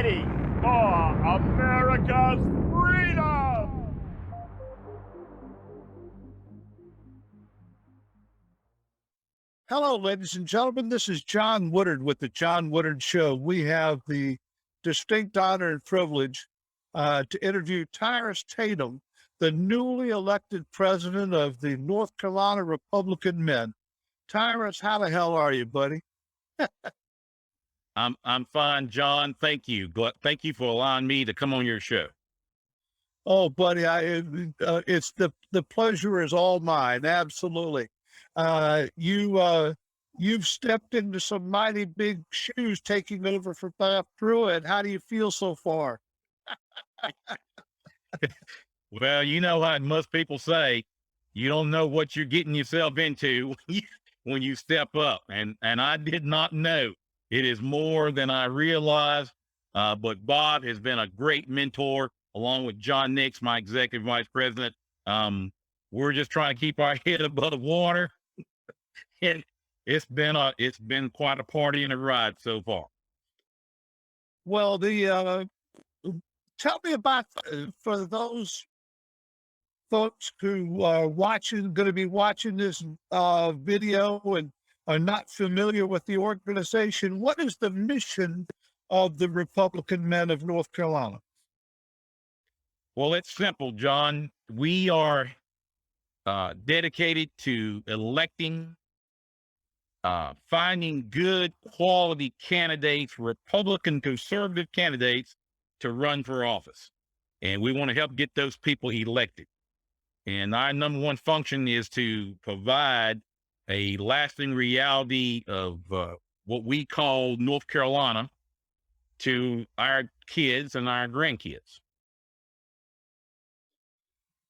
ready for America's freedom. Hello, ladies and gentlemen. This is John Woodard with the John Woodard Show. We have the distinct honor and privilege to interview Tyres Tatum, the newly elected president of the North Carolina Republican Men. Tyres, how the hell are you, buddy? I'm fine, John. Thank you. Thank you for allowing me to come on your show. Oh, buddy, it's the pleasure is all mine. Absolutely. You've stepped into some mighty big shoes taking over for Bob Pruitt. How do you feel so far? Well, you know what most people say, you don't know what you're getting yourself into when you step up. And I did not know. It is more than I realized. But Bob has been a great mentor, along with John Nix, my executive vice president. We're just trying to keep our head above the water. And it's been quite a party and a ride so far. Well, tell me about for those folks who are going to be watching this video and are not familiar with the organization. What is the mission of the Republican Men of North Carolina? Well, it's simple, John. We are dedicated to electing, finding good quality candidates, Republican conservative candidates, to run for office. And we want to help get those people elected. And our number one function is to provide a lasting reality of what we call North Carolina to our kids and our grandkids.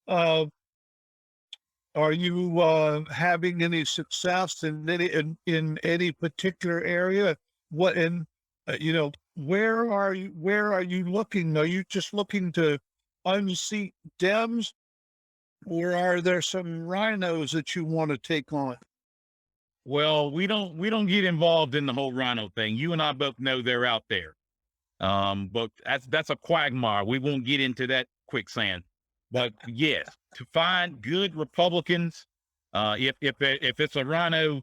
Are you having any success in any particular area? What where are you looking? Are you just looking to unseat Dems, or are there some rhinos that you want to take on? Well, we don't get involved in the whole rhino thing. You and I both know they're out there. But that's a quagmire. We won't get into that quicksand. But yes, to find good Republicans, if it's a rhino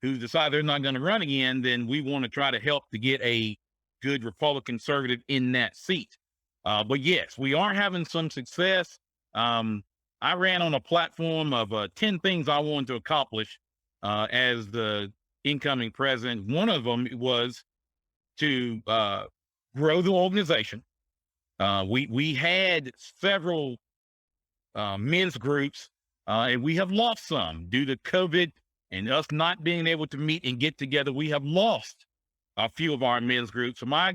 who decides they're not going to run again, then we want to try to help to get a good Republican conservative in that seat. But yes, we are having some success. I ran on a platform of 10 things I wanted to accomplish as the incoming president. One of them was to grow the organization. We had several men's groups, and we have lost some due to COVID and us not being able to meet and get together. We have lost a few of our men's groups. So my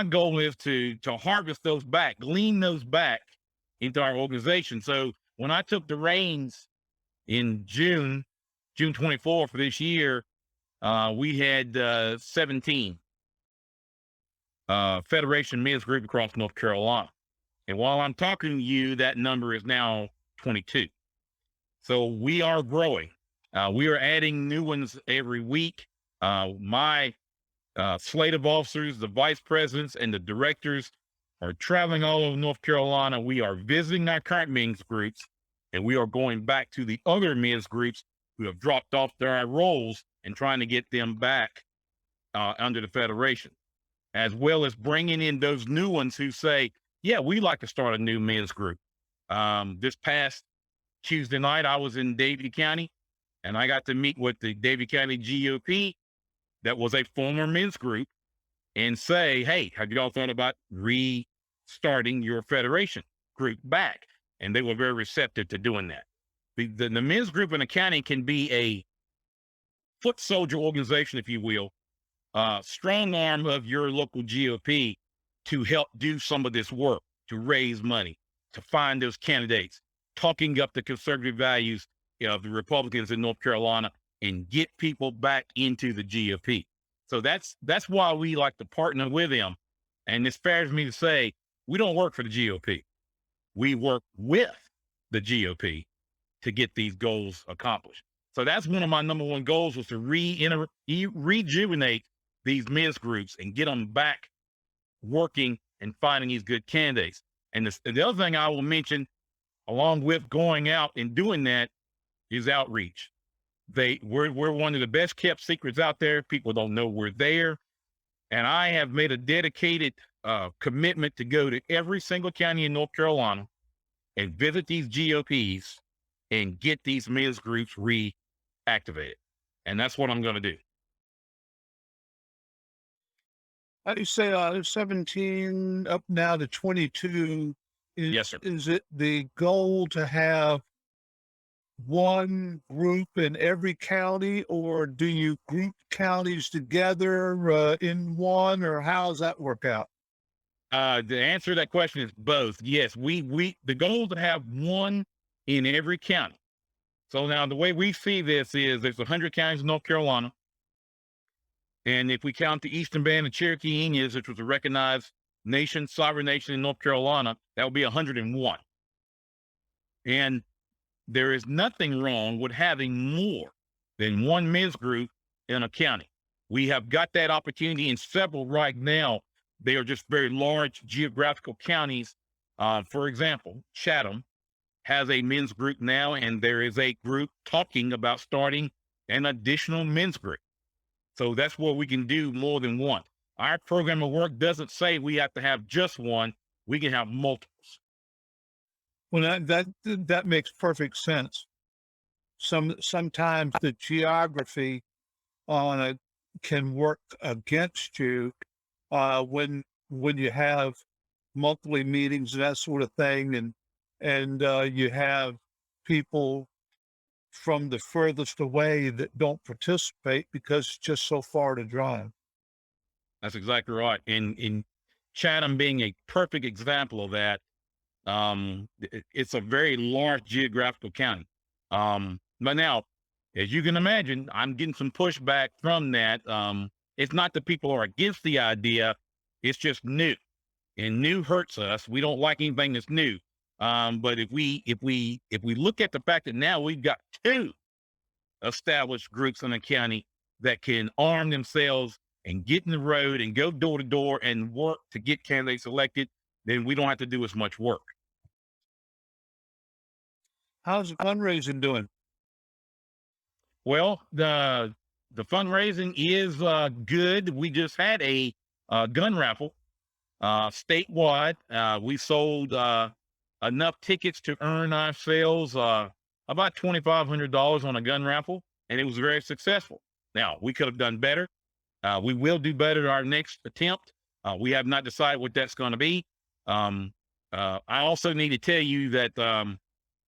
goal is to harvest those back, glean those back into our organization. So when I took the reins in June 24 for this year, we had 17 Federation men's group across North Carolina. And while I'm talking to you, that number is now 22. So we are growing. We are adding new ones every week. My slate of officers, the vice presidents, and the directors are traveling all over North Carolina. We are visiting our current men's groups, and we are going back to the other men's groups who have dropped off their roles and trying to get them back under the Federation, as well as bringing in those new ones who say, yeah, we like to start a new men's group. This past Tuesday night, I was in Davie County, and I got to meet with the Davie County GOP that was a former men's group and say, hey, have you all thought about restarting your Federation group back? And they were very receptive to doing that. The men's group in the county can be a foot soldier organization, if you will, strong arm of your local GOP to help do some of this work, to raise money, to find those candidates, talking up the conservative values of the Republicans in North Carolina, and get people back into the GOP. So that's why we like to partner with them. And it's fair to me to say, we don't work for the GOP. We work with the GOP to get these goals accomplished. So that's one of my number one goals, was to rejuvenate these men's groups and get them back working and finding these good candidates. And the other thing I will mention, along with going out and doing that, is outreach. We're one of the best kept secrets out there. People don't know we're there. And I have made a dedicated commitment to go to every single county in North Carolina and visit these GOPs and get these men's groups reactivated. And that's what I'm going to do. How do you say there's 17 up now to 22? Yes, sir. Is it the goal to have one group in every county, or do you group counties together in one, or how does that work out? The answer to that question is both. Yes, the goal is to have one in every county. So now the way we see this is there's 100 counties in North Carolina. And if we count the Eastern Band of Cherokee Indians, which was a recognized nation, sovereign nation in North Carolina, that would be 101. And there is nothing wrong with having more than one men's group in a county. We have got that opportunity in several right now. They are just very large geographical counties. For example, Chatham has a men's group now, and there is a group talking about starting an additional men's group. So that's where we can do more than one. Our program of work doesn't say we have to have just one. We can have multiples. Well, that makes perfect sense. Sometimes the geography can work against you when you have monthly meetings and that sort of thing, and you have people from the furthest away that don't participate because it's just so far to drive. That's exactly right. In Chatham being a perfect example of that, it's a very large geographical county. But now, as you can imagine, I'm getting some pushback from that. It's not that people are against the idea, it's just new, and new hurts us. We don't like anything that's new. But if we look at the fact that now we've got 2 established groups in the county that can arm themselves and get in the road and go door to door and work to get candidates elected, then we don't have to do as much work. How's the fundraising doing? Well, the fundraising is good. We just had a gun raffle statewide. We sold enough tickets to earn ourselves about $2,500 on a gun raffle, and it was very successful. Now, we could have done better. We will do better our next attempt. We have not decided what that's going to be. I also need to tell you that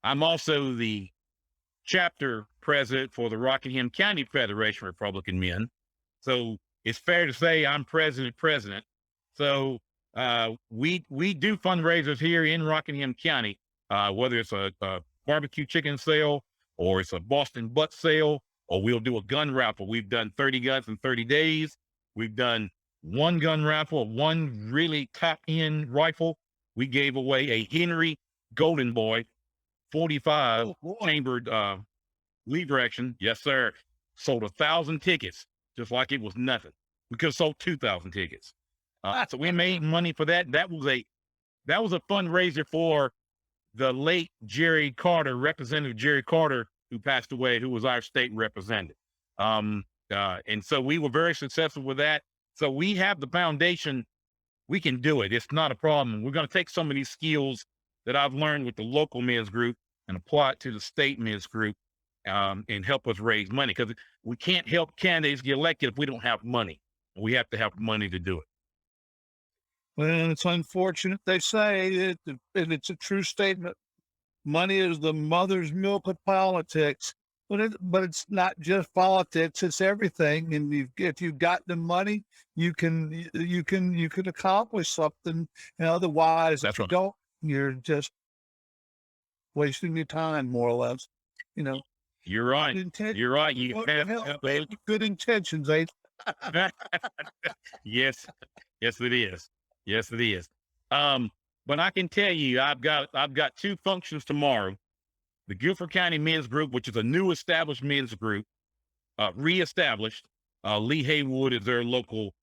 I'm also the chapter president for the Rockingham County Federation of Republican Men. So it's fair to say I'm president. So we do fundraisers here in Rockingham County, whether it's a barbecue chicken sale, or it's a Boston butt sale, or we'll do a gun raffle. We've done 30 guns in 30 days. We've done one gun raffle, one really top-end rifle. We gave away a Henry Golden Boy 45 chambered lever action. Yes, sir. Sold 1,000 tickets, just like it was nothing. We could have sold 2,000 tickets. So we made money for that. That was a fundraiser for the late Jerry Carter, Representative Jerry Carter, who passed away, who was our state representative. And so we were very successful with that. So we have the foundation. We can do it. It's not a problem. We're going to take some of these skills that I've learned with the local men's group and apply it to the state men's group, and help us raise money, because we can't help candidates get elected if we don't have money. We have to have money to do it. Well, it's unfortunate. They say it, and it's a true statement. Money is the mother's milk of politics, but it's not just politics; it's everything. And if you've got the money, you can accomplish something. And otherwise, That's if you right. don't, you're just wasting your time, more or less. You're right. You're right. You have good intentions, eh? Yes, it is. Yes, it is. But I can tell you, I've got 2 functions tomorrow. The Guilford County Men's Group, which is a new established men's group, reestablished. Lee Haywood is their local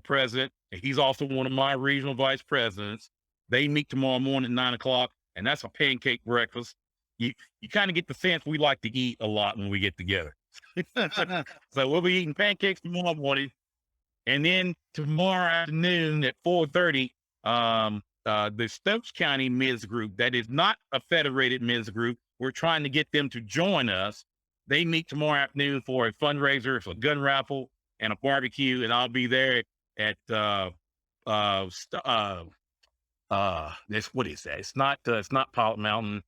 president. He's also one of my regional vice presidents. They meet tomorrow morning at 9:00, and that's a pancake breakfast. You kind of get the sense we like to eat a lot when we get together. So we'll be eating pancakes tomorrow morning, and then tomorrow afternoon at 4:30, the Stokes County Men's Group, that is not a federated men's group, we're trying to get them to join us. They meet tomorrow afternoon for a fundraiser, for a gun raffle and a barbecue, and I'll be there at this, what is that? It's not Pilot Mountain.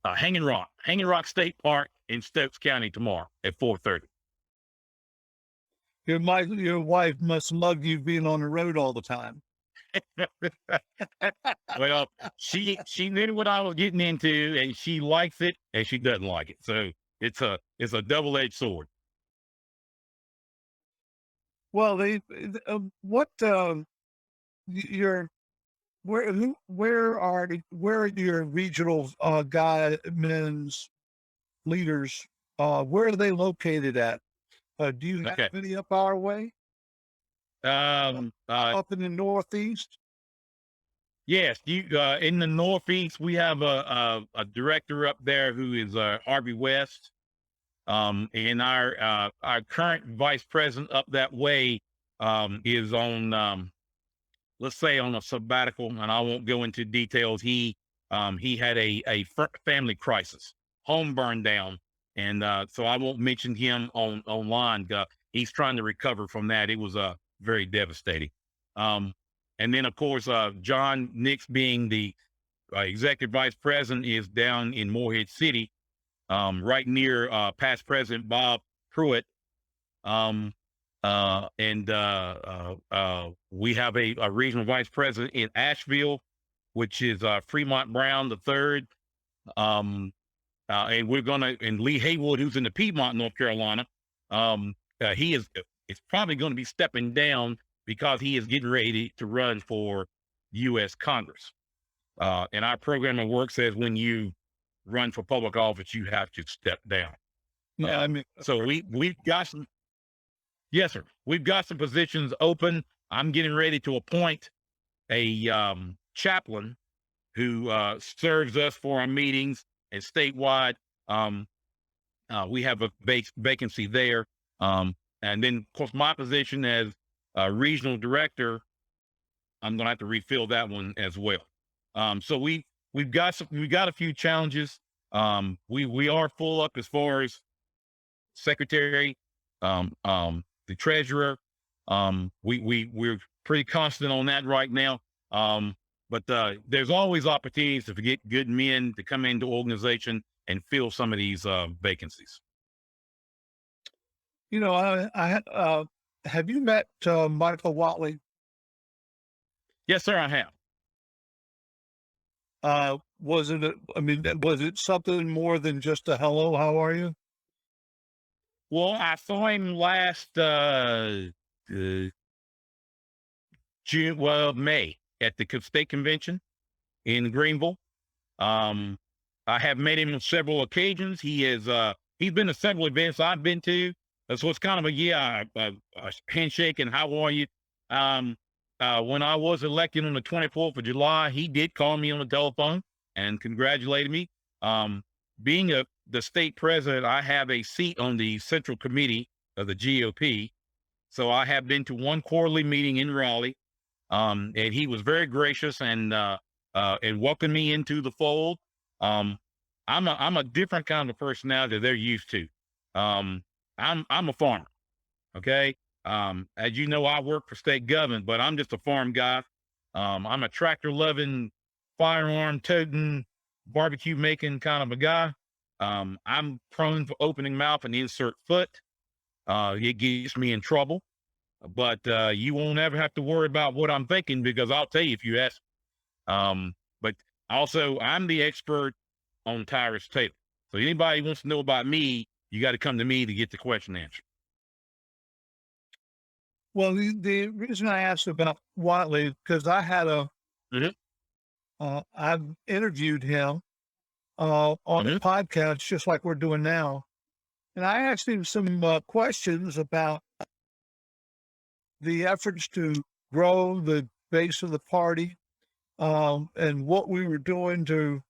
Hanging Rock State Park in Stokes County tomorrow at 4:30. Your wife must love you being on the road all the time. Well, she knew what I was getting into, and she likes it, and she doesn't like it. So it's a double-edged sword. Well, where are your regional men's leaders? Where are they located at? Do you have Okay. any up our way? Up in the Northeast? Yes, in the Northeast, we have a director up there who is Harvey West. And our current vice president up that way is on, let's say, on a sabbatical, and I won't go into details. He had a family crisis, home burned down, and so I won't mention him online. He's trying to recover from that. It was very devastating. And then, of course, John Nix, being the executive vice president, is down in Morehead City, right near past President Bob Pruitt. And we have a regional vice president in Asheville, which is Fremont Brown III. And and Lee Haywood, who's in the Piedmont, North Carolina, he is probably going to be stepping down because he is getting ready to run for U.S. Congress. And our program of work says when you run for public office, you have to step down. Yeah, so we've got some. Yes, sir. We've got some positions open. I'm getting ready to appoint a chaplain who serves us for our meetings and statewide. We have a vacancy there. And then, of course, my position as regional director, I'm going to have to refill that one as well. So we've got a few challenges. We are full up as far as secretary, the treasurer. We're pretty constant on that right now. But there's always opportunities to get good men to come into organization and fill some of these vacancies. You know, I have you met Michael Watley? Yes, sir, I have. Was it something more than just a hello, how are you? Well, I saw him last May at the state convention in Greenville. I have met him on several occasions. He's been to several events I've been to. So it's kind of a handshake and how are you? When I was elected on the 24th of July, he did call me on the telephone and congratulated me. Being the state president, I have a seat on the central committee of the GOP. So I have been to one quarterly meeting in Raleigh. And he was very gracious and welcomed me into the fold. I'm a different kind of personality they're used to. I'm a farmer. Okay. As you know, I work for state government, but I'm just a farm guy. I'm a tractor loving, firearm toting, barbecue making kind of a guy. I'm prone for opening mouth and insert foot. It gets me in trouble, but you won't ever have to worry about what I'm thinking because I'll tell you if you ask. But also I'm the expert on Tyres Tatum. So anybody who wants to know about me, you got to come to me to get the question answered. Well, the reason I asked about Watley, because I had I've interviewed him on a podcast, just like we're doing now. And I asked him some questions about the efforts to grow the base of the party, and what we were doing to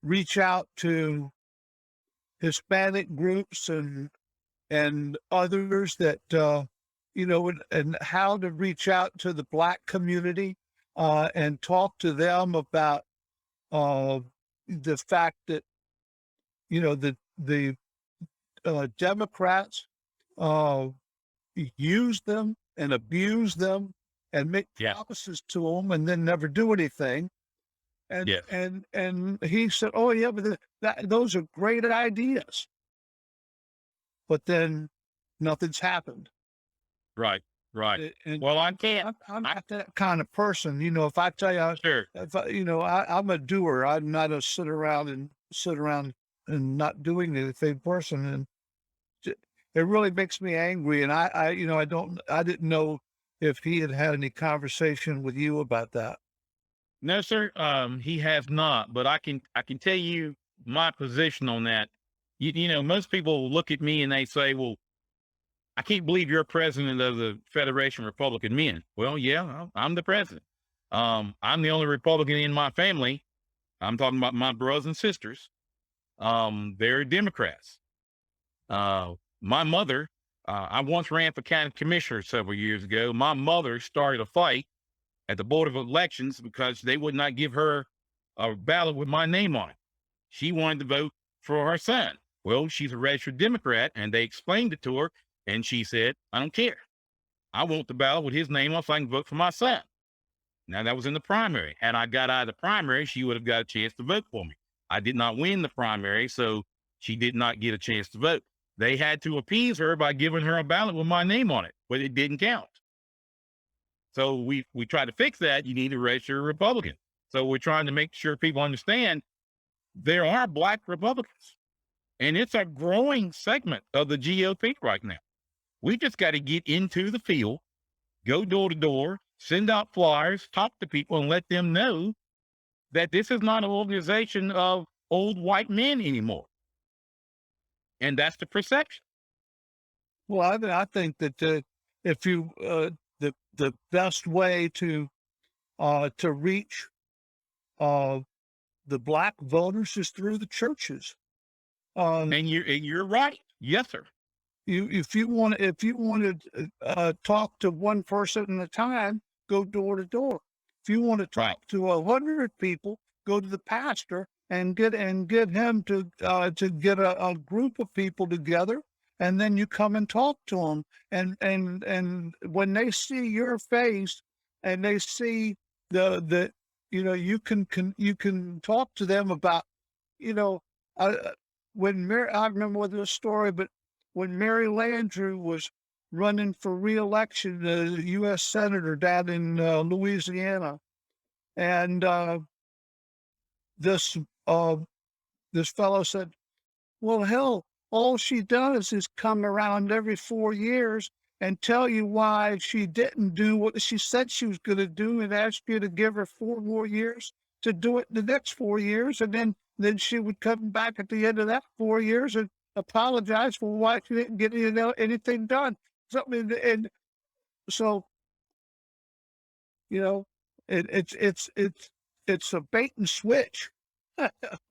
reach out to Hispanic groups and others that, and how to reach out to the Black community, and talk to them about the fact that, the Democrats use them and abuse them and make promises to them and then never do anything. And and he said, "Oh yeah, but those are great ideas." But then nothing's happened. Right. And Well, I can't. I'm not that kind of person. If I tell you, Sure. if I'm a doer. I'm not a sit around and not doing anything person. And it really makes me angry. And I didn't know if he had any conversation with you about that. No, sir. He has not, but I can tell you my position on that. Most people look at me and they say, well, I can't believe you're president of the Federation of Republican Men. Well, yeah, I'm the president. I'm the only Republican in my family. I'm talking about my brothers and sisters. They're Democrats. My mother, I once ran for county commissioner several years ago. My mother started a fight at the Board of Elections because they would not give her a ballot with my name on it. She wanted to vote for her son. Well, she's a registered Democrat, and they explained it to her, and she said, I don't care. I want the ballot with his name on so I can vote for my son. Now, that was in the primary. Had I got out of the primary, she would have got a chance to vote for me. I did not win the primary, so she did not get a chance to vote. They had to appease her by giving her a ballot with my name on it, but it didn't count. So we tried to fix that. You need to register a Republican. So we're trying to make sure people understand there are Black Republicans, and it's a growing segment of the GOP right now. We just got to get into the field, go door to door, send out flyers, talk to people, and let them know that this is not an organization of old white men anymore. And that's the perception. Well, I think that if you the best way to reach the Black voters is through the churches. And you're right. Yes, sir. If you want to talk to one person at a time, go door to door. If you want to talk to 100 people, go to the pastor and get him to get a group of people together, and then you come and talk to them. And when they see your face and they see you can talk to them about, when I remember this story, but when Mary Landrieu was running for re-election as a U.S. Senator down in Louisiana, and this fellow said, well, hell, all she does is come around every 4 years and tell you why she didn't do what she said she was going to do and ask you to give her 4 more years to do it the next 4 years. And then she would come back at the end of that 4 years and apologize for why she didn't get anything done. Something, and so, it's a bait and switch.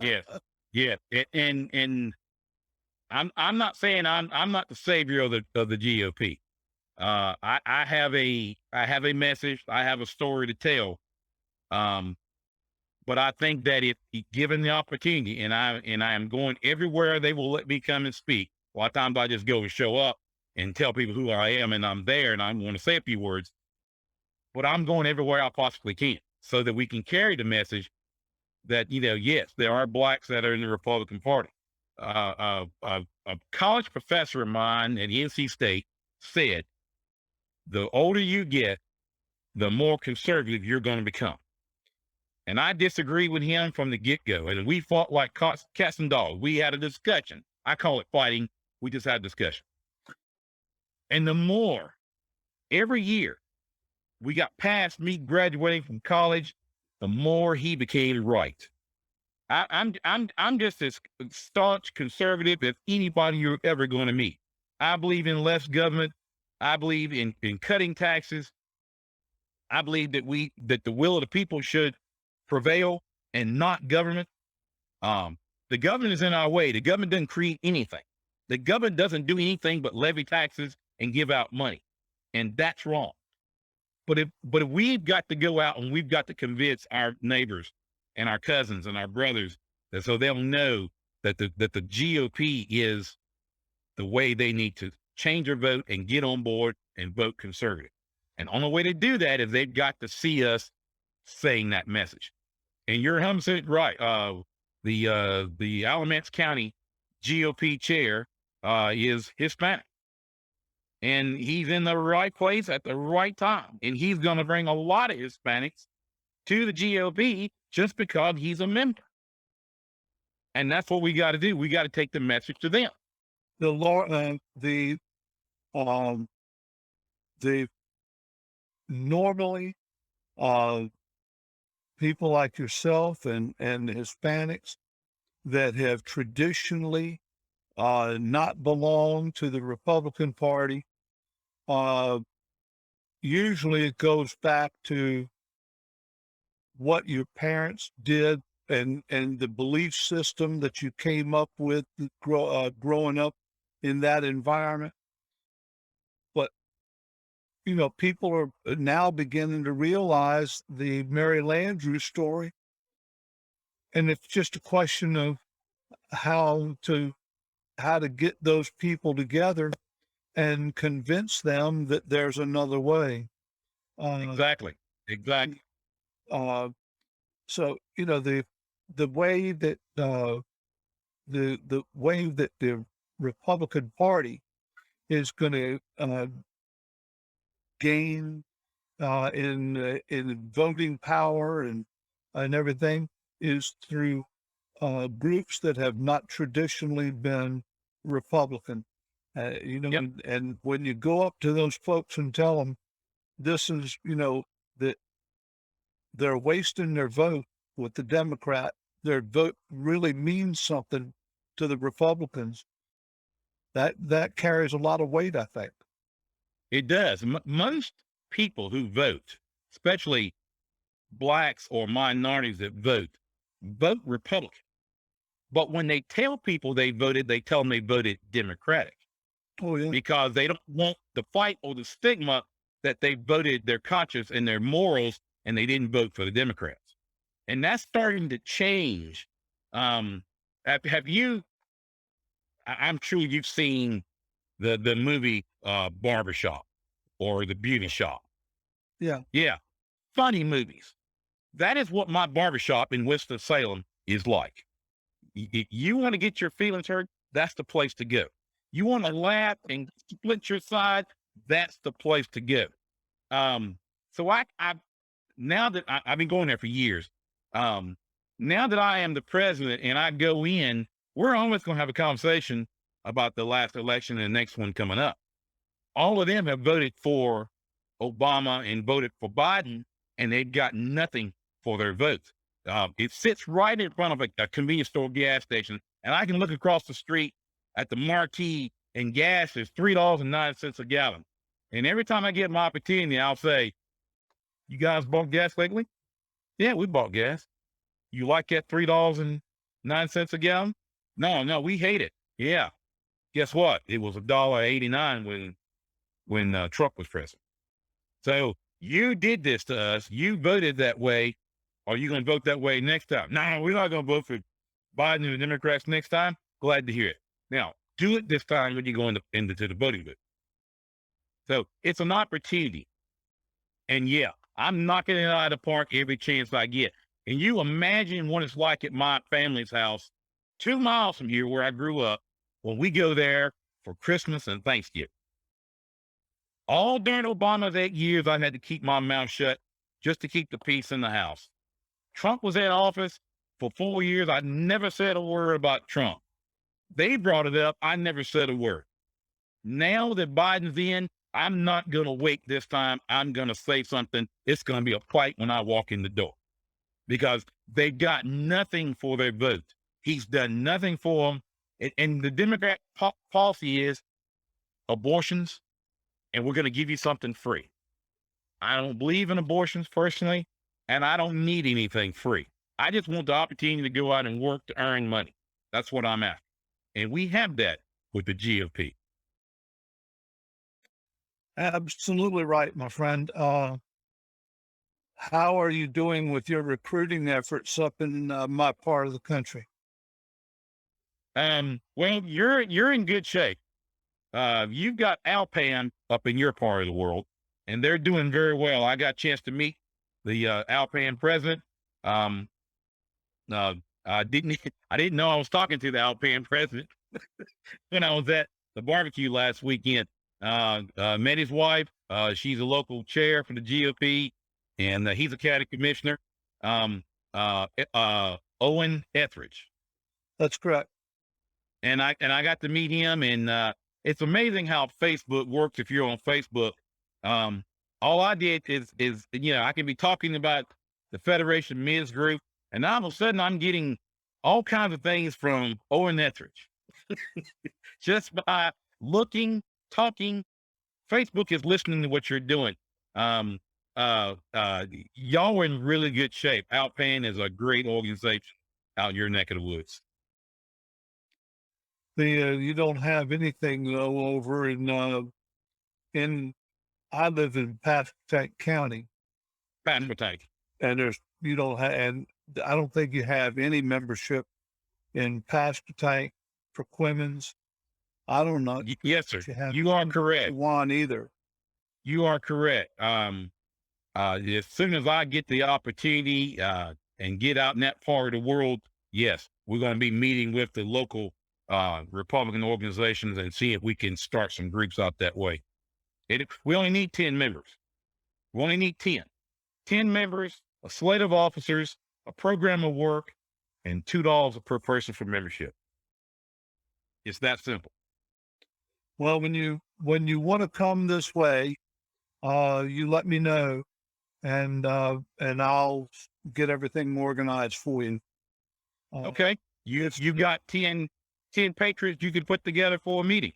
Yeah. And I'm not saying I'm not the savior of the GOP. I have a message. I have a story to tell. But I think that if given the opportunity, and I am going everywhere they will let me come and speak. A lot of times I just go and show up and tell people who I am, and I'm there, and I want to say a few words. But I'm going everywhere I possibly can, so that we can carry the message that yes, there are Blacks that are in the Republican Party. A college professor of mine at NC State said, "The older you get, the more conservative you're going to become." And I disagree with him from the get-go. And we fought like cats and dogs. We had a discussion. I call it fighting. We just had a discussion. And the more, every year, we got past me graduating from college, the more he became right. I'm just as staunch conservative as anybody you're ever going to meet. I believe in less government, I believe in cutting taxes. I believe that the will of the people should prevail and not government. The government is in our way. The government doesn't create anything. The government doesn't do anything but levy taxes and give out money. And that's wrong. But if we've got to go out and we've got to convince our neighbors and our cousins and our brothers that so they'll know that the GOP is the way they need to change their vote and get on board and vote conservative. And the only way to do that is they've got to see us saying that message. And you're 100% right. The Alamance County GOP chair is Hispanic. And he's in the right place at the right time. And he's going to bring a lot of Hispanics to the GOP just because he's a member. And that's what we got to do. We got to take the message to them. Normally, people like yourself and Hispanics that have traditionally not belonged to the Republican Party, usually it goes back to what your parents did and the belief system that you came up with growing up in that environment. But, people are now beginning to realize the Mary Landrieu story. And it's just a question of how to get those people together and convince them that there's another way. Exactly. So, the way that the way that the Republican Party is going to gain in voting power and everything is through groups that have not traditionally been Republican. Yep. And when you go up to those folks and tell them this is, that they're wasting their vote with the Democrat, their vote really means something to the Republicans. That carries a lot of weight, I think. It does. Most people who vote, especially blacks or minorities that vote Republican. But when they tell people they voted, they tell them they voted Democratic. Oh, yeah. Because they don't want the fight or the stigma that they voted their conscience and their morals and they didn't vote for the Democrats. And that's starting to change. Have you, I'm sure you've seen the movie Barbershop or The Beauty Shop. Yeah. Yeah. Funny movies. That is what my barbershop in Winston-Salem is like. If you want to get your feelings hurt, that's the place to go. You want to laugh and split your side, that's the place to go. So I now that I've been going there for years, now that I am the president and I go in, we're always going to have a conversation about the last election and the next one coming up. All of them have voted for Obama and voted for Biden, and they've got nothing for their votes. It sits right in front of a convenience store gas station, and I can look across the street at the marquee, and gas is $3.09 a gallon. And every time I get my opportunity, I'll say, "You guys bought gas lately?" "Yeah, we bought gas." "You like that $3.09 a gallon?" No, we hate it." "Yeah. Guess what? It was $1.89 when Trump was president. So you did this to us. You voted that way. Are you going to vote that way next time?" "No, we're not going to vote for Biden and the Democrats next time." Glad to hear it. Now, do it this time when you go into the voting booth. So it's an opportunity. And yeah, I'm knocking it out of the park every chance I get. And you imagine what it's like at my family's house 2 miles from here where I grew up when we go there for Christmas and Thanksgiving. All during Obama's 8 years, I had to keep my mouth shut just to keep the peace in the house. Trump was in office for 4 years. I never said a word about Trump. They brought it up. I never said a word. Now that Biden's in, I'm not going to wait this time. I'm going to say something. It's going to be a fight when I walk in the door because they've got nothing for their vote. He's done nothing for them. And the Democrat policy is abortions and we're going to give you something free. I don't believe in abortions personally, and I don't need anything free. I just want the opportunity to go out and work to earn money. That's what I'm after. And we have that with the GOP. Absolutely right, my friend. How are you doing with your recruiting efforts up in my part of the country? Well, you're in good shape. You've got Alpan up in your part of the world, and they're doing very well. I got a chance to meet the Alpan president. I didn't I didn't know I was talking to the Alpan president when I was at the barbecue last weekend. Met his wife. She's a local chair for the GOP, and he's a county commissioner. Owen Etheridge. That's correct. And I got to meet him, and it's amazing how Facebook works. If you're on Facebook, all I did is I can be talking about the Federation Men's Group, and all of a sudden I'm getting all kinds of things from Owen Etheridge just by looking, talking. Facebook is listening to what you're doing. Y'all are in really good shape. Outpan is a great organization out in your neck of the woods. You don't have anything though over in I live in Pasquotank County. Pasquotank. And you don't have, and I don't think you have any membership in Pasquotank for Quemmons. I don't know. Yes, sir. You are correct. One either. You are correct. As soon as I get the opportunity and get out in that part of the world, yes, we're going to be meeting with the local Republican organizations and see if we can start some groups out that way. We only need 10 members. We only need 10. 10 members, a slate of officers, a program of work, and $2 per person for membership. It's that simple. Well, when you want to come this way, you let me know, and I'll get everything organized for you. Okay. You got 10 patriots you could put together for a meeting.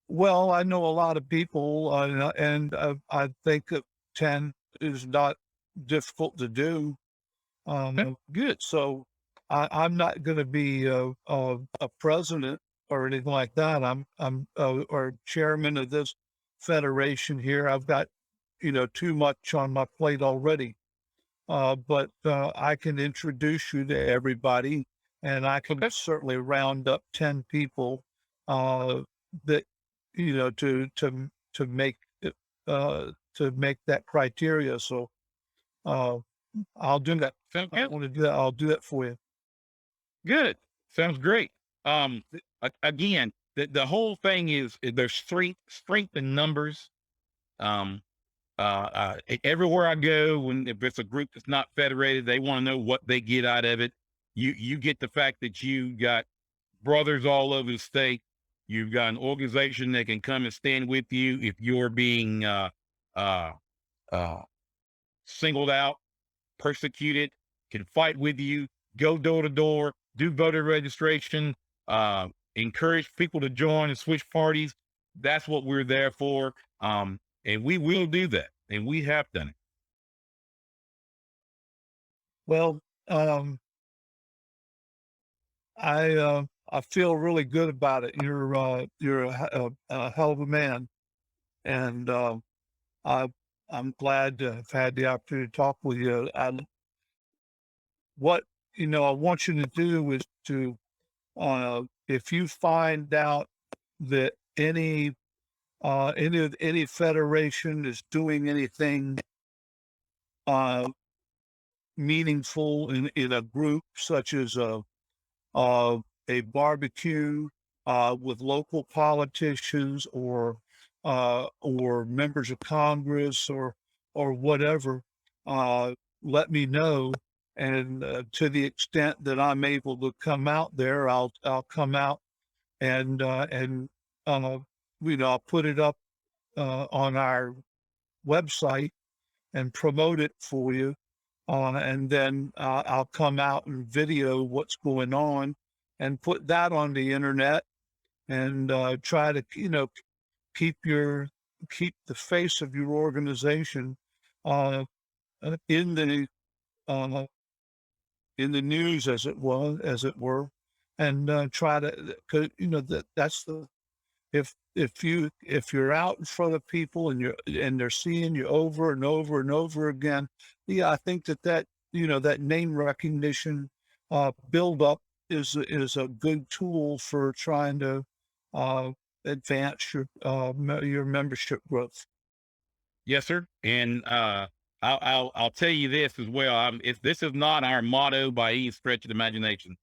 Well, I know a lot of people, and I think that 10 is not difficult to do. Good. So I'm not going to be a president or anything like that. I'm or chairman of this federation here. I've got, too much on my plate already. But I can introduce you to everybody, and I can certainly round up 10 people that to make that criteria. So I'll do that. I want to do that. I'll do that for you. Good. Sounds great. Again, the whole thing is there's strength in numbers. Everywhere I go, if it's a group that's not federated, they want to know what they get out of it. You get the fact that you got brothers all over the state. You've got an organization that can come and stand with you if you're being singled out, persecuted, can fight with you, go door to door, do voter registration, encourage people to join and switch parties. That's what we're there for. And we will do that. And we have done it. Well, I feel really good about it. You're a hell of a man, and I'm glad to have had the opportunity to talk with you. What I want you to do is to, if you find out that any federation is doing anything meaningful in a group, such as a barbecue with local politicians or members of Congress or whatever, let me know. And to the extent that I'm able to come out there, I'll come out and I'll put it up on our website and promote it for you. And then I'll come out and video what's going on and put that on the internet and try to, keep the face of your organization uh, in the uh, news, as it were, and try to, 'cause, that's the if you're out in front of people and they're seeing you over and over and over again, yeah, I think that name recognition build up is a good tool for trying to uh, advance your membership growth. Yes, sir. And I'll tell you this as well. This is not our motto by any stretch of the imagination,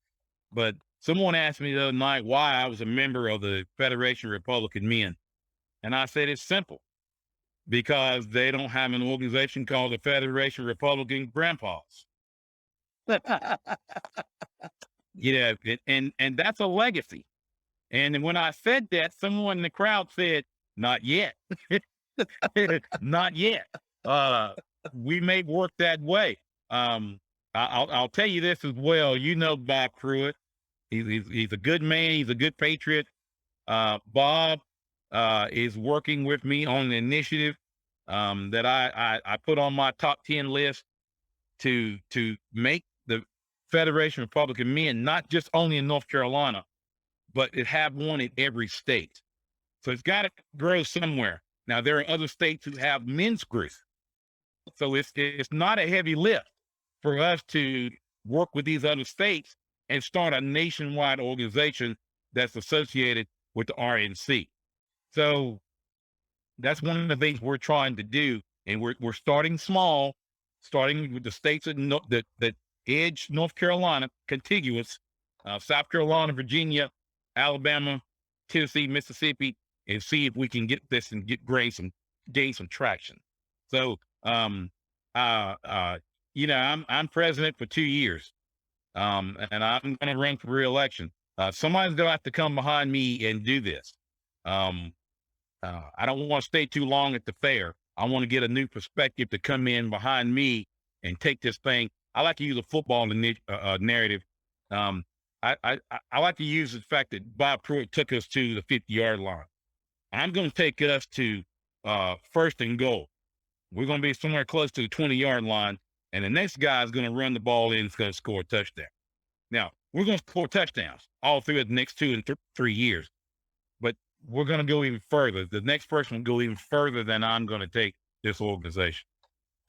but someone asked me the other night why I was a member of the Federation of Republican Men, and I said it's simple because they don't have an organization called the Federation of Republican Grandpas. And that's a legacy. And when I said that, someone in the crowd said, "Not yet." Not yet. We may work that way. I'll tell you this as well. Bob Pruitt. He's a good man. He's a good patriot. Bob is working with me on an initiative that I put on my top 10 list to make the Federation of Republican Men not just only in North Carolina, but it have one in every state. So it's got to grow somewhere. Now, there are other states who have men's groups. So it's not a heavy lift for us to work with these other states and start a nationwide organization that's associated with the RNC. So that's one of the things we're trying to do. And we're starting small, starting with the states that edge North Carolina, contiguous, South Carolina, Virginia, Alabama, Tennessee, Mississippi, and see if we can get this and gain some traction. So, I'm president for 2 years, and I'm going to run for re-election. Somebody's going to have to come behind me and do this. I don't want to stay too long at the fair. I want to get a new perspective to come in behind me and take this thing. I like to use a football narrative. I like to use the fact that Bob Pruitt took us to the 50-yard line. I'm going to take us to first and goal. We're going to be somewhere close to the 20-yard line, and the next guy is going to run the ball in and is going to score a touchdown. Now, we're going to score touchdowns all through the next 2 and 3 years, but we're going to go even further. The next person will go even further than I'm going to take this organization.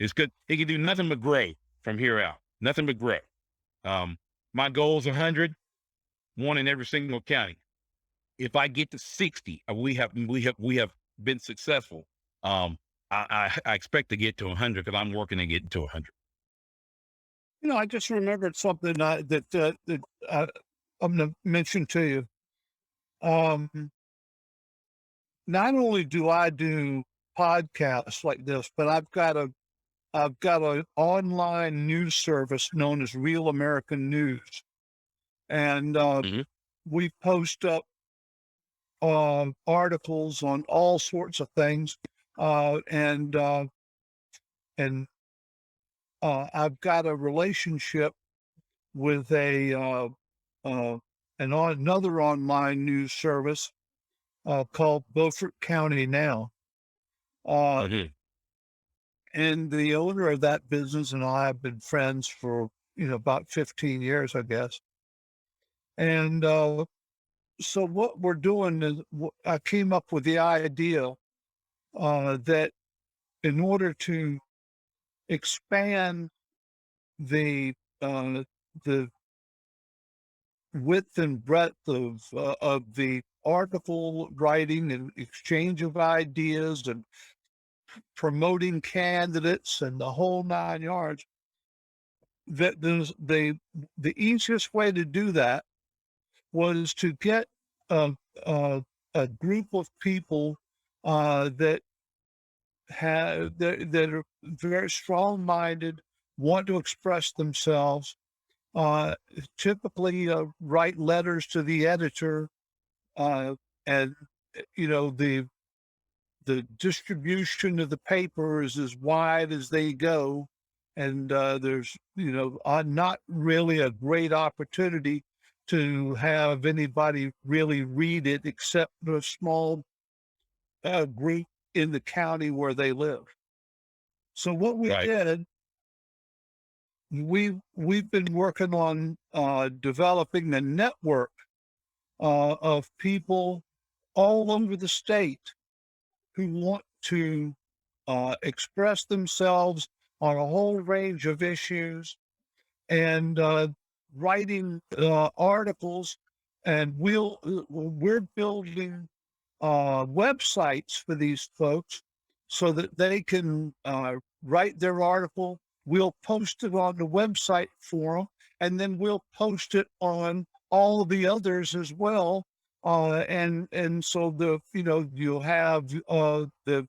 It's good. He can do nothing but grow from here out. Nothing but grow. My goal is 100, one in every single county. If I get to 60, we have been successful. I expect to get to 100 because I'm working to get to 100. I just remembered something that I'm going to mention to you. Not only do I do podcasts like this, but I've got an online news service known as Real American News, and we post up articles on all sorts of things, and I've got a relationship with another online news service called Beaufort County Now. And the owner of that business and I have been friends for about 15 years, I guess. And so what we're doing is I came up with the idea that in order to expand the width and breadth of the article writing and exchange of ideas and promoting candidates and the whole 9 yards, that the easiest way to do that was to get a group of people that are very strong-minded, want to express themselves, typically write letters to the editor, and the distribution of the paper is as wide as they go, and there's not really a great opportunity to have anybody really read it except a small group in the county where they live. So what we Right. did, we've been working on developing a network of people all over the state who want to express themselves on a whole range of issues, and writing articles. And we're building websites for these folks so that they can write their article. We'll post it on the website for them, and then we'll post it on all the others as well. And so you'll have the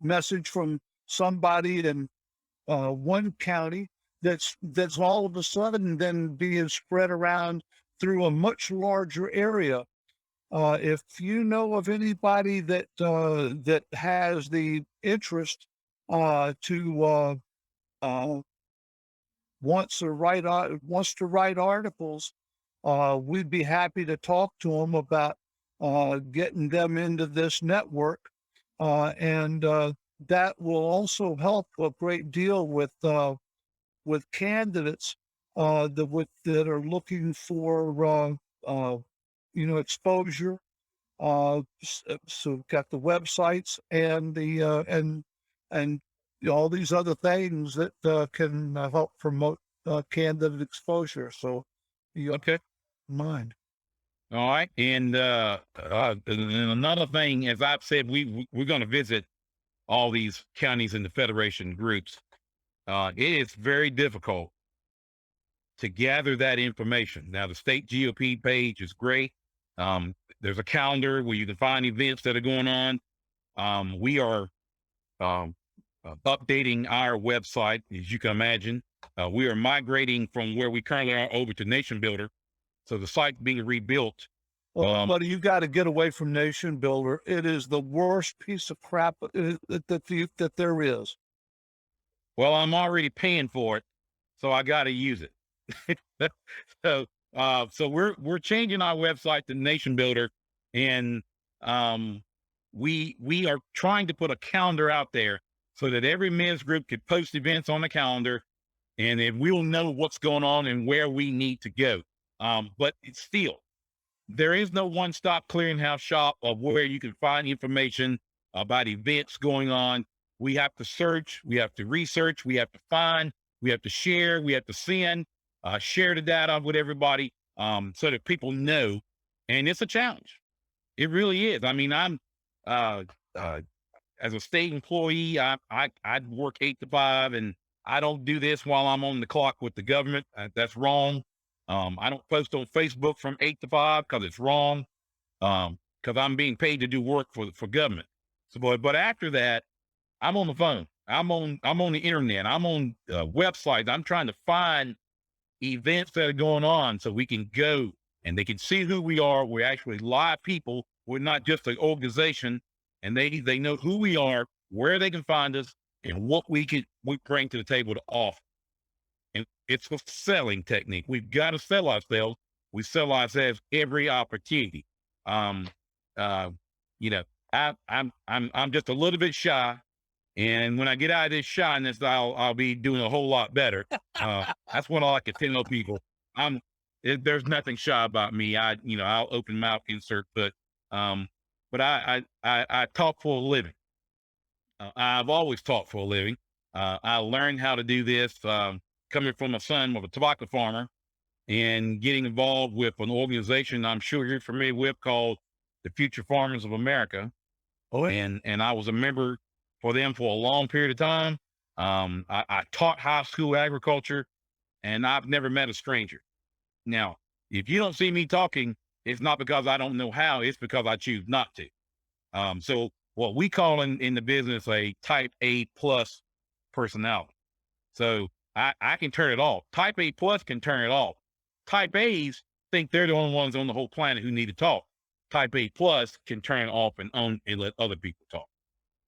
message from somebody in one county that's all of a sudden then being spread around through a much larger area. If you know of anybody that has the interest to wants to write articles, we'd be happy to talk to them about getting them into this network, and that will also help a great deal with candidates that are looking for exposure. So we've got the websites and the and all these other things that can help promote candidate exposure. So you Okay. mind. All right. And another thing, as I've said, we're going to visit all these counties and the federation groups. It is very difficult to gather that information. Now, the state GOP page is great. There's a calendar where you can find events that are going on. We are updating our website, as you can imagine. We are migrating from where we currently are over to Nation Builder. So the site's being rebuilt. Well, buddy, you got to get away from Nation Builder. It is the worst piece of crap that there is. Well, I'm already paying for it, so I got to use it. So we're changing our website to Nation Builder, and we are trying to put a calendar out there so that every men's group could post events on the calendar, and then we'll know what's going on and where we need to go. But it's still, there is no one-stop clearinghouse shop of where you can find information about events going on. We have to search, we have to research, we have to find, we have to share, we have to send, share the data with everybody, so that people know. And it's a challenge. It really is. I mean, I'm as a state employee, I work 8 to 5, and I don't do this while I'm on the clock with the government. That's wrong. I don't post on Facebook from 8 to 5 because it's wrong. Because I'm being paid to do work for government. So, but after that, I'm on the phone. I'm on the internet. I'm on websites. I'm trying to find events that are going on so we can go and they can see who we are. We're actually live people. We're not just an organization, and they know who we are, where they can find us, and what we bring to the table to offer. And it's a selling technique. We've got to sell ourselves. We sell ourselves every opportunity. I'm just a little bit shy. And when I get out of this shyness, I'll be doing a whole lot better. That's what I like to tell people. There's nothing shy about me. I'll open mouth insert, but I talk for a living. I've always talked for a living. I learned how to do this coming from a son of a tobacco farmer and getting involved with an organization I'm sure you're familiar with called the Future Farmers of America. Oh, yeah. And I was a member for them for a long period of time. I taught high school agriculture, and I've never met a stranger. Now, if you don't see me talking, it's not because I don't know how, it's because I choose not to. So what we call in the business a type A plus personality. So I can turn it off. Type A plus can turn it off. Type A's think they're the only ones on the whole planet who need to talk. Type A plus can turn it off and on and let other people talk.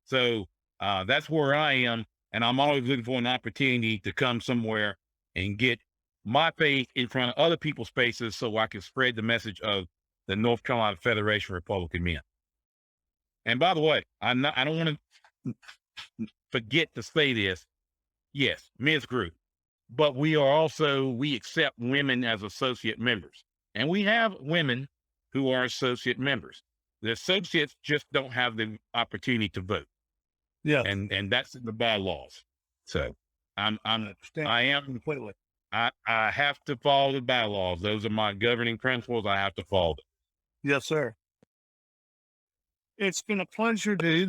So that's where I am. And I'm always looking for an opportunity to come somewhere and get my face in front of other people's faces so I can spread the message of the North Carolina Federation of Republican Men. And by the way, I don't want to forget to say this. Yes, men's group, but we accept women as associate members, and we have women who are associate members. The associates just don't have the opportunity to vote. Yeah. And that's in the bylaws. So I am completely. I have to follow the bylaws. Those are my governing principles. I have to follow them. Yes, sir. It's been a pleasure to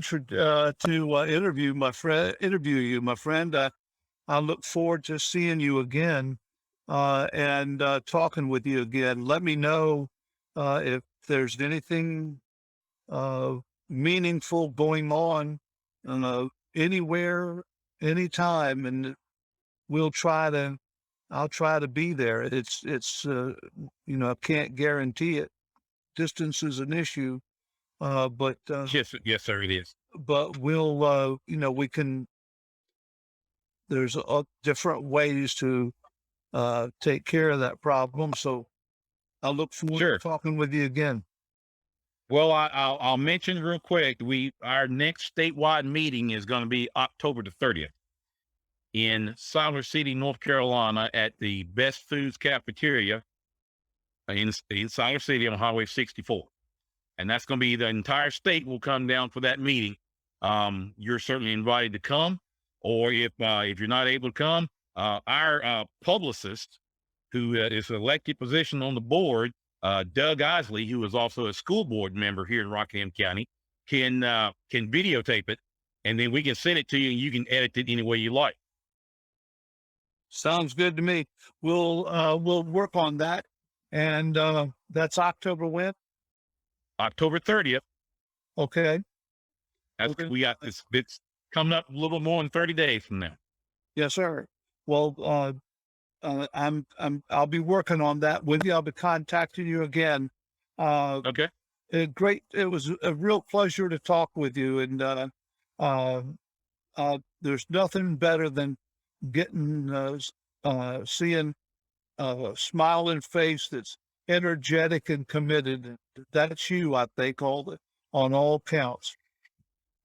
interview you, my friend. I look forward to seeing you again and talking with you again. Let me know if there's anything meaningful going on anywhere, anytime, and I'll try to be there. It's I can't guarantee it. Distance is an issue, but Yes, sir, it is. but we'll we can. There's different ways to take care of that problem. So I look forward to talking with you again. Well, I'll mention real quick. Our next statewide meeting is going to be October the 30th in Siler City, North Carolina, at the Best Foods Cafeteria in Siler City on Highway 64. And that's going to be the entire state will come down for that meeting. You're certainly invited to come, or if you're not able to come, our publicist, who is an elected position on the board, Doug Isley, who is also a school board member here in Rockingham County, can videotape it, and then we can send it to you, and you can edit it any way you like. Sounds good to me. We'll work on that, and that's October when? October 30th. Okay. Okay. We got this. It's coming up a little more than 30 days from now. Yes, sir. Well, I'll be working on that with you. I'll be contacting you again. Okay. Great. It was a real pleasure to talk with you. And there's nothing better than seeing a smiling face that's energetic and committed. That's you, I think, on all counts.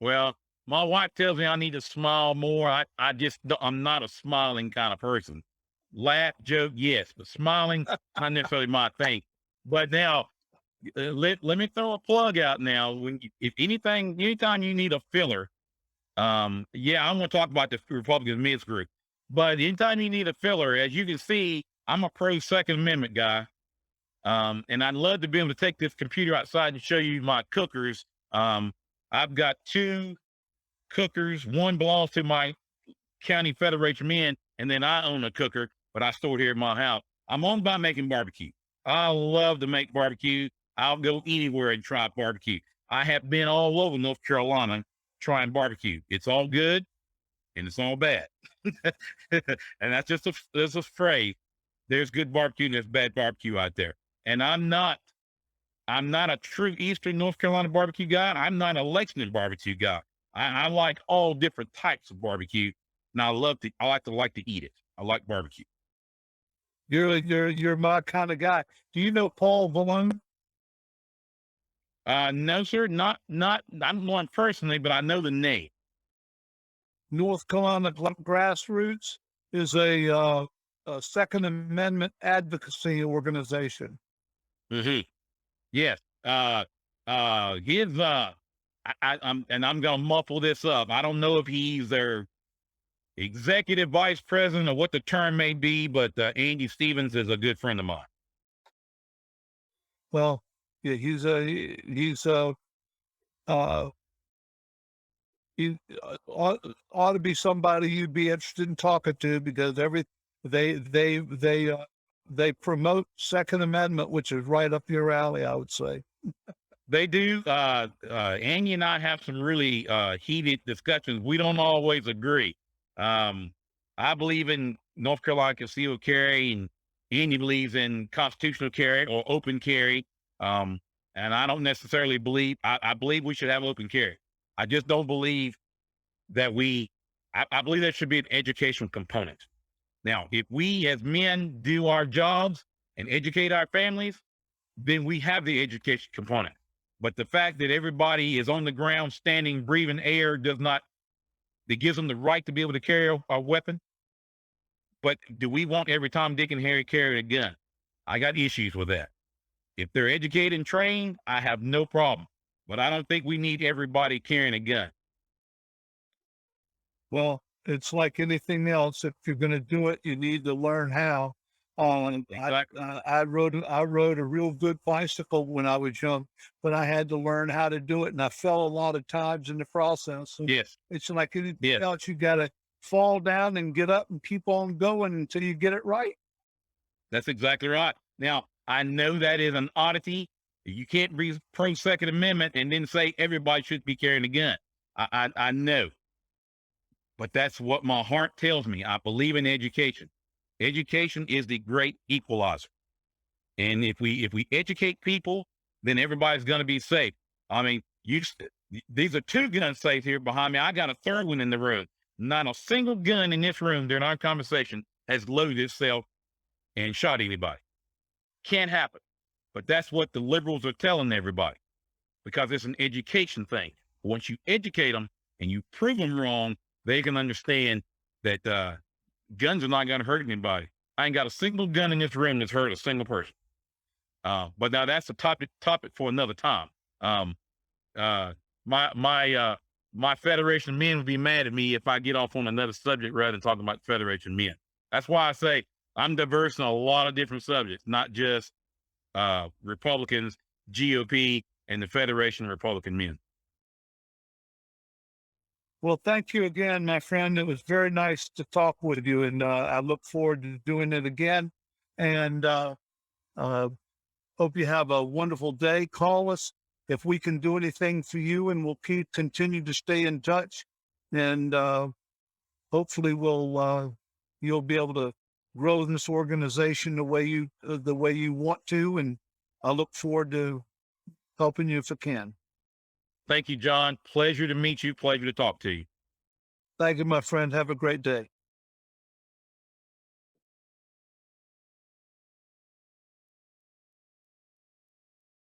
Well, my wife tells me I need to smile more. I'm not a smiling kind of person. Laugh, joke, yes, but smiling, not necessarily my thing. But now, let me throw a plug out now. Anytime you need a filler, I'm going to talk about the Republican men's group. But anytime you need a filler, as you can see, I'm a pro Second Amendment guy. And I'd love to be able to take this computer outside and show you my cookers. I've got 2 cookers. One belongs to my county federation men, and then I own a cooker, but I store it here in my house. I'm on by making barbecue. I love to make barbecue. I'll go anywhere and try barbecue. I have been all over North Carolina trying barbecue. It's all good and it's all bad. And that's just a phrase. There's good barbecue and there's bad barbecue out there. And I'm not a true Eastern North Carolina barbecue guy. I'm not an Lexington barbecue guy. I like all different types of barbecue, and I like to eat it. I like barbecue. You're my kind of guy. Do you know Paul Valone? No, sir, not I don't know him personally, but I know the name. North Carolina Grassroots is a Second Amendment advocacy organization. Mm-hmm. Yes. I'm gonna muffle this up. I don't know if he's their executive vice president or what the term may be, but Andy Stevens is a good friend of mine. Well, yeah, he ought to be somebody you'd be interested in talking to, because they promote Second Amendment, which is right up your alley, I would say. They do. Andy and I have some really heated discussions. We don't always agree. I believe in North Carolina concealed carry, and Andy believes in constitutional carry or open carry. And I don't necessarily believe, I believe we should have open carry. I just don't believe that I believe there should be an educational component. Now, if we as men do our jobs and educate our families, then we have the education component. But the fact that everybody is on the ground, standing, breathing air that gives them the right to be able to carry a weapon. But do we want every Tom, Dick, and Harry carrying a gun? I got issues with that. If they're educated and trained, I have no problem. But I don't think we need everybody carrying a gun. Well, it's like anything else. If you're going to do it, you need to learn how. Exactly. I rode a real good bicycle when I was young, but I had to learn how to do it, and I fell a lot of times in the process. So Yes. it's like anything Yes. else. You got to fall down and get up and keep on going until you get it right. That's exactly right. Now, I know that is an oddity. You can't be pro Second Amendment and then say everybody should be carrying a gun. I know. But that's what my heart tells me. I believe in education. Education is the great equalizer. And if we educate people, then everybody's going to be safe. I mean, these are 2 guns safe here behind me. I got a 3rd one in the room. Not a single gun in this room during our conversation has loaded itself and shot anybody. Can't happen. But that's what the liberals are telling everybody, because it's an education thing. Once you educate them and you prove them wrong, they can understand that guns are not going to hurt anybody. I ain't got a single gun in this room that's hurt a single person. But now that's a topic for another time. My Federation of Men would be mad at me if I get off on another subject rather than talking about Federation of Men. That's why I say I'm diverse in a lot of different subjects, not just Republicans, GOP, and the Federation of Republican Men. Well, thank you again, my friend. It was very nice to talk with you, and I look forward to doing it again. And hope you have a wonderful day. Call us if we can do anything for you, and we'll continue to stay in touch. And hopefully, you'll be able to grow this organization the way you want to. And I look forward to helping you if I can. Thank you, John. Pleasure to meet you. Pleasure to talk to you. Thank you, my friend. Have a great day.